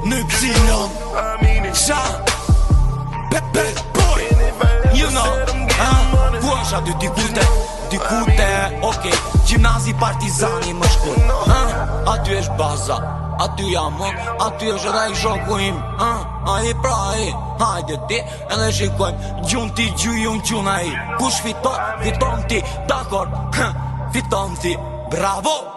Në Xilon Sha Pepe Boy You know Ku është aty dikute Okej Gjimnazi Partizani më shkurt Aty është baza Aty jam Aty është edhe i shoku im Ai pra ai Hajde ti edhe shikojmë Gjun ti gjujun gjun ai Kush fiton ti Dakor Fiton ti Bravo